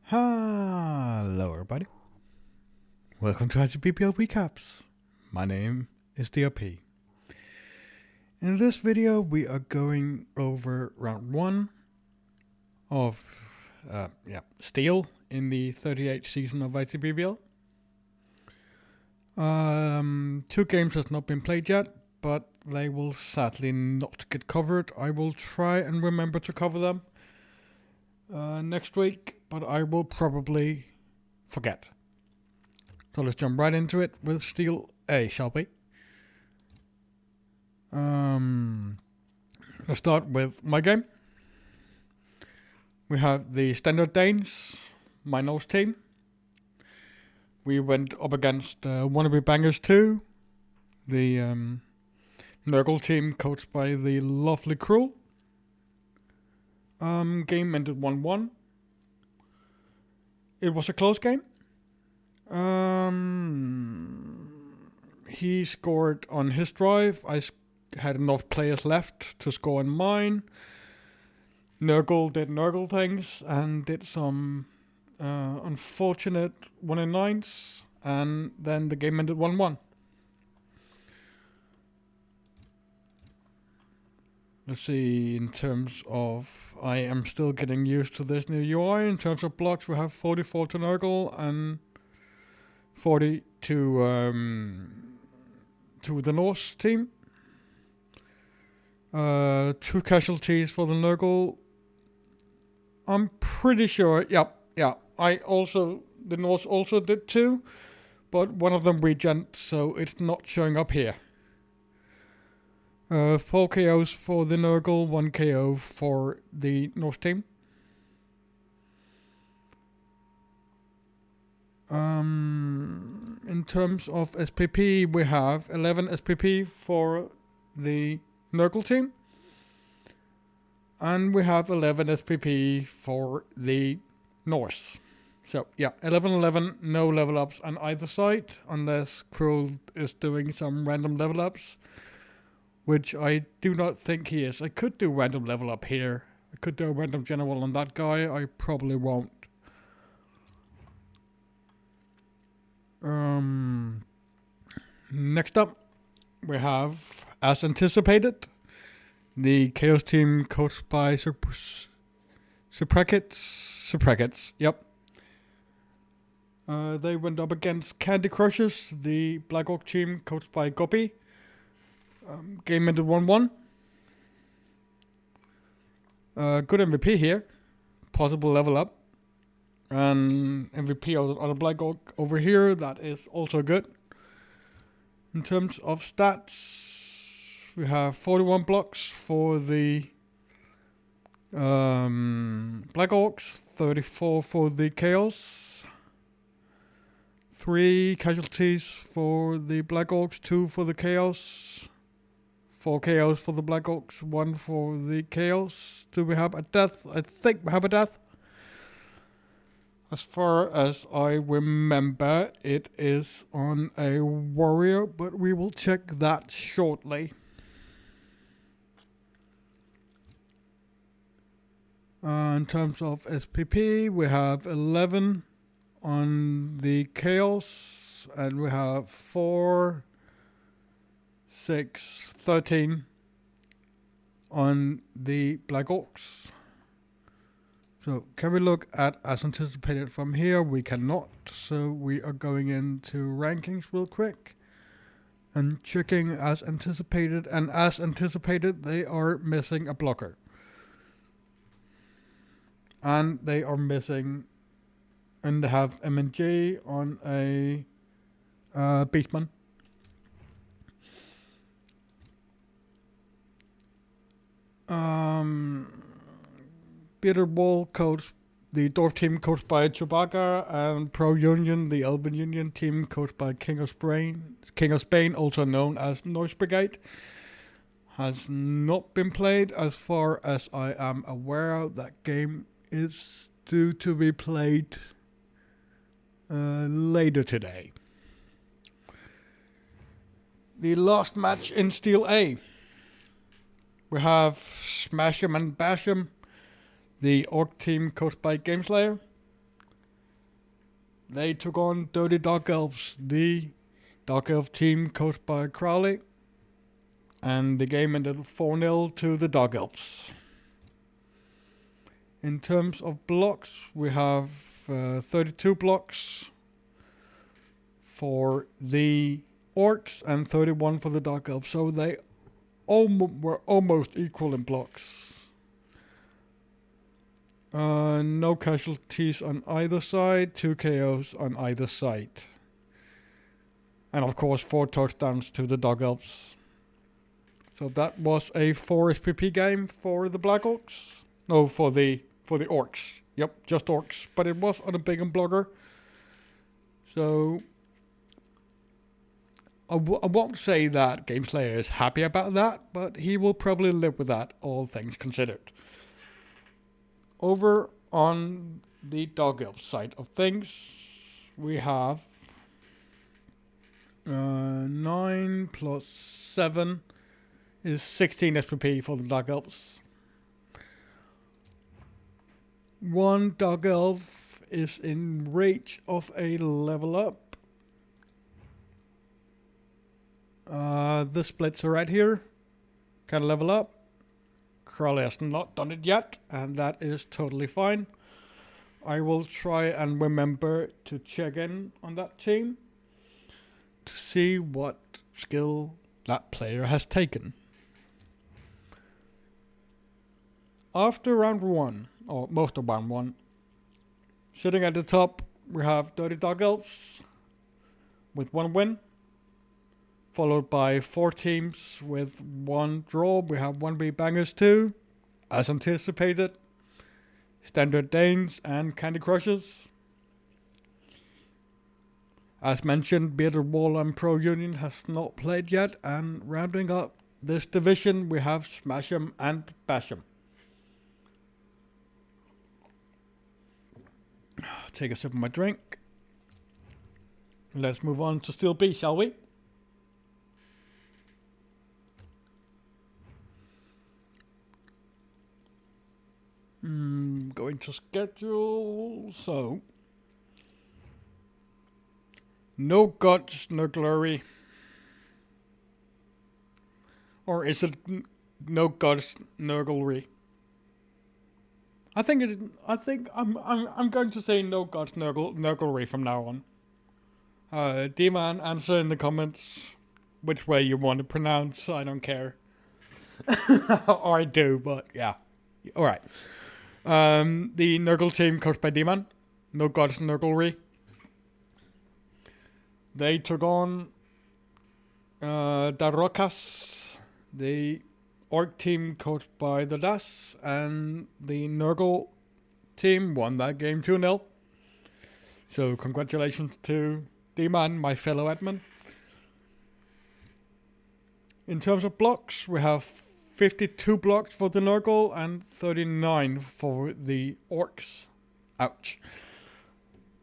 Hello everybody, welcome to ICBBL Recaps. My name is DRP. In this video we are going over round 1 of Steel in the 38th season of ICBBL. 2 games has not been played yet, but they will sadly not get covered. I will try and remember to cover them next week, but I will probably forget. So let's jump right into it with Steel A, shall we? Let's start with my game. We have the Standard Danes, my Norse team. We went up against Wannabe Bangers 2, the Nurgle team coached by the lovely Cruel. Game ended 1-1. It was a close game. He scored on his drive. I had enough players left to score on mine. Nurgle did Nurgle things and did some unfortunate 1-9s, and then the game ended 1-1. Let's see, in terms of, I am still getting used to this new UI. In terms of blocks, we have 44 to Nurgle and 40 to the Norse team. 2 casualties for the Nurgle. I'm pretty sure, yeah. The Norse also did 2, but one of them regent, so it's not showing up here. 4 KOs for the Nurgle, 1 KO for the Norse team. In terms of SPP, we have 11 SPP for the Nurgle team. And we have 11 SPP for the Norse. So, yeah, 11-11, no level ups on either side, unless Cruel is doing some random level ups, which I do not think he is. I could do random level up here. I could do a random general on that guy. I probably won't. Next up, we have, as anticipated, the Chaos team coached by Suprakets. Yep. They went up against Candy Crushers, the Black Orc team coached by Goppy. Game ended 1-1. Good MVP here. Possible level up. And MVP on a Black Orc over here. That is also good. In terms of stats, we have 41 blocks for the Black Orcs, 34 for the Chaos, 3 casualties for the Black Orcs, 2 for the Chaos, 4 KOs for the Black Orcs, 1 for the Chaos. Do we have a death? I think we have a death. As far as I remember, it is on a warrior, but we will check that shortly. In terms of SPP, we have 11 on the Chaos, and we have 4, 6, 13 on the Black Orcs. So can we look at as anticipated from here? We cannot, so we are going into rankings real quick and checking as anticipated, and as anticipated they are missing a blocker. And they are missing, and they have MNG on a Beastman. Bitter Wall coached the Dwarf team coached by Chewbacca, and Pro Union, the Elven Union team coached by King of Spain, also known as Noise Brigade, has not been played as far as I am aware. That game is due to be played later today. The last match in Steel A, we have Smash 'em and Bash 'em, the Orc team coached by Gameslayer, They took on Dirty Dark Elves, the Dark Elf team coached by Crowley. And the game ended 4-0 to the Dark Elves. In terms of blocks, we have 32 blocks for the Orcs and 31 for the Dark Elves. So they were almost equal in blocks. No casualties on either side, 2 KOs on either side. And of course 4 touchdowns to the Dark Elves. So that was a 4 SPP game for the Black Orcs. No, for the Orcs. Yep, just Orcs. But it was on a big and blogger. So I won't say that GameSlayer is happy about that, but he will probably live with that, all things considered. Over on the Dog Elf side of things, we have 9 plus 7 is 16 SPP for the Dog Elves. One Dog Elf is in reach of a level up. The splits are right here. Can level up. Crowley has not done it yet, and that is totally fine. I will try and remember to check in on that team to see what skill that player has taken. After round 1, or most of round 1, sitting at the top, we have Dirty Dog Elves with 1 win, followed by 4 teams with 1 draw. We have 1B Bangers 2, as anticipated, Standard Danes and Candy Crushers. As mentioned, Bearded Wall and Pro Union has not played yet, and rounding up this division we have Smash 'em and Bash 'em. Take a sip of my drink. Let's move on to Steel B, shall we? Going to schedule. So, no guts, no glory. Or is it no guts, no glory? I think I'm going to say no guts, no glory from now on. D-Man, answer in the comments which way you want to pronounce. I don't care. Or I do, but yeah. Alright. The Nurgle team coached by D-Man. No gods, Nurglery. They took on the Rocas, the Orc team coached by the Das, and the Nurgle team won that game 2-0. So congratulations to D-Man, my fellow admin. In terms of blocks, we have 52 blocks for the Nurgle and 39 for the Orcs. Ouch.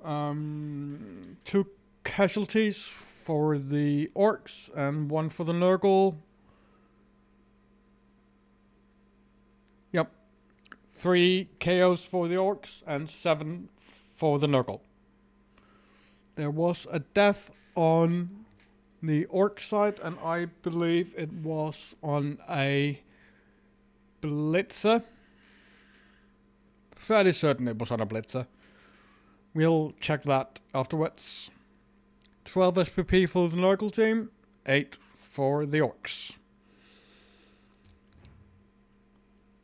2 casualties for the Orcs and 1 for the Nurgle. Yep. 3 KOs for the Orcs and 7 for the Nurgle. There was a death on the Orc side, and I believe it was on a Blitzer. Fairly certain it was on a Blitzer. We'll check that afterwards. 12 SPP for the Nurgle team, 8 for the Orcs.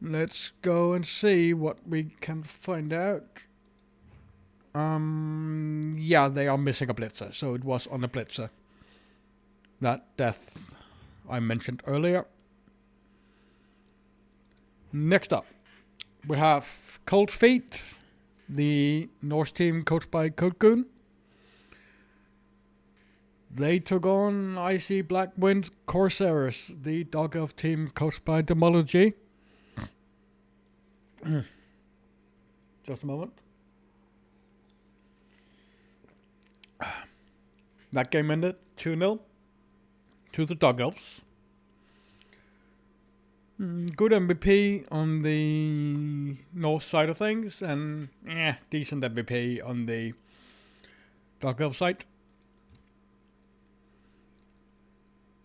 Let's go and see what we can find out. Yeah, they are missing a Blitzer, so it was on a Blitzer. That death I mentioned earlier. Next up, we have Cold Feet, the Norse team coached by Cocoon. They took on Icy Blackwind Corsairs, the Dog Elf team coached by Demology. Just a moment. That game ended 2-0 to the Dog Elves. Good MVP on the North side of things, and decent MVP on the Dark Elf side.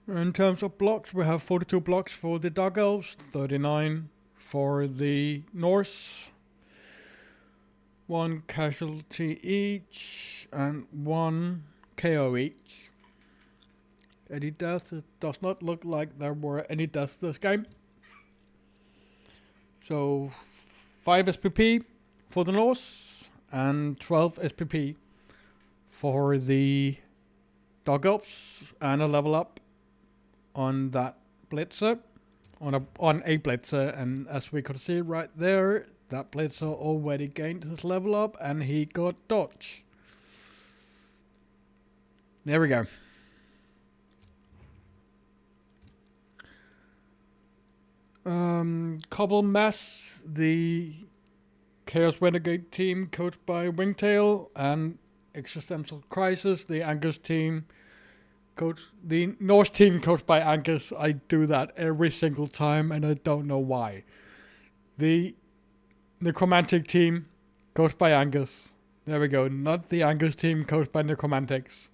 In terms of blocks, we have 42 blocks for the Dark Elves, 39 for the Norse. 1 casualty each, and 1 KO each. Any deaths? It does not look like there were any deaths this game. So 5 SPP for the Norse, and 12 SPP for the Dark Elves, and a level up on that Blitzer, on a Blitzer, and as we could see right there, that Blitzer already gained his level up and he got dodge. There we go. Cobble Mess, the Chaos Renegade team coached by Wingtail, and Existential Crisis, the Angus team the Norse team coached by Angus. I do that every single time and I don't know why. The Necromantic team coached by Angus. There we go. Not the Angus team coached by Necromantics.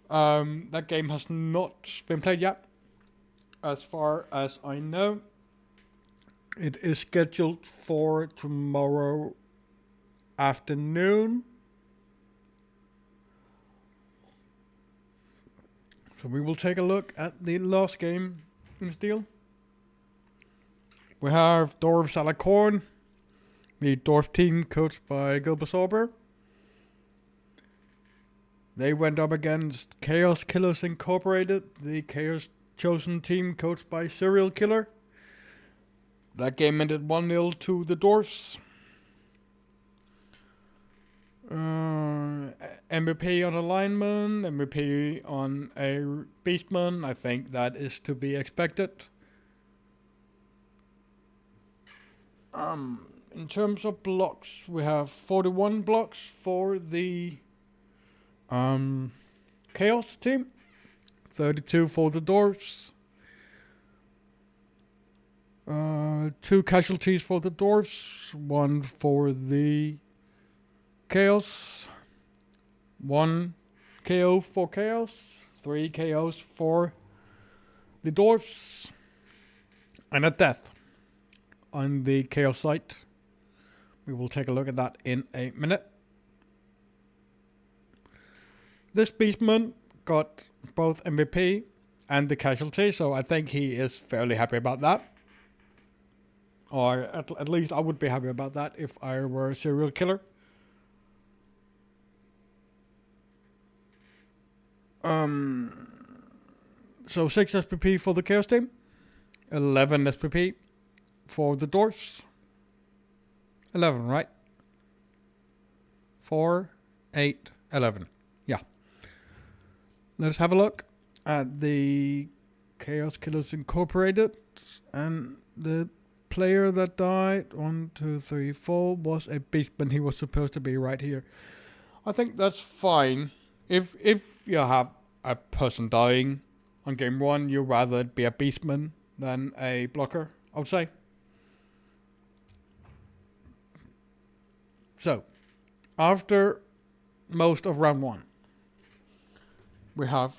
That game has not been played yet, as far as I know. It is scheduled for tomorrow afternoon. So we will take a look at the last game in this deal. We have Dwarf Salacorn, the Dwarf team coached by Gilbasorber. They went up against Chaos Killers Incorporated, the Chaos Chosen team coached by Serial Killer. That game ended 1-0 to the Dwarfs. MVP on a lineman, MVP on a beastman. I think that is to be expected. In terms of blocks, we have 41 blocks for the Chaos team, 32 for the Dwarfs. 2 casualties for the Dwarfs, 1 for the Chaos, 1 KO for Chaos, 3 KOs for the Dwarfs, and a death on the Chaos side. We will take a look at that in a minute. This Beastman got both MVP and the casualty, so I think he is fairly happy about that. Or at least I would be happy about that if I were a serial killer. So 6 SPP for the Chaos team, 11 SPP for the Dwarfs. 11, right? 4, 8, 11. Yeah. Let's have a look at the Chaos Killers Incorporated, and the player that died, 1, 2, 3, 4, was a beastman. He was supposed to be right here. I think that's fine. If you have a person dying on game 1, you'd rather it be a beastman than a blocker, I would say. So, after most of round 1, we have,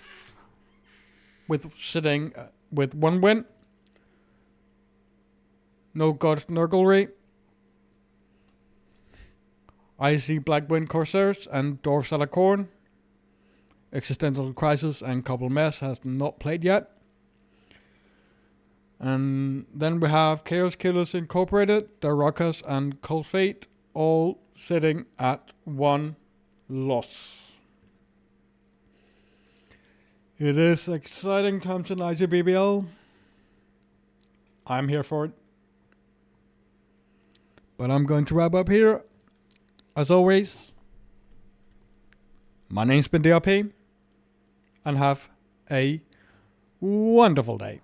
sitting with 1 win, No God Nurglery, IC Blackwind Corsairs, and Dwarf Salacorn. Existential Crisis and Cobble Mess has not played yet. And then we have Chaos Killers Incorporated, The Rockers, and Cold Fate, all sitting at 1 loss. It is exciting times in ICBBL. I'm here for it. But I'm going to wrap up here. As always, my name's been DRP, and have a wonderful day.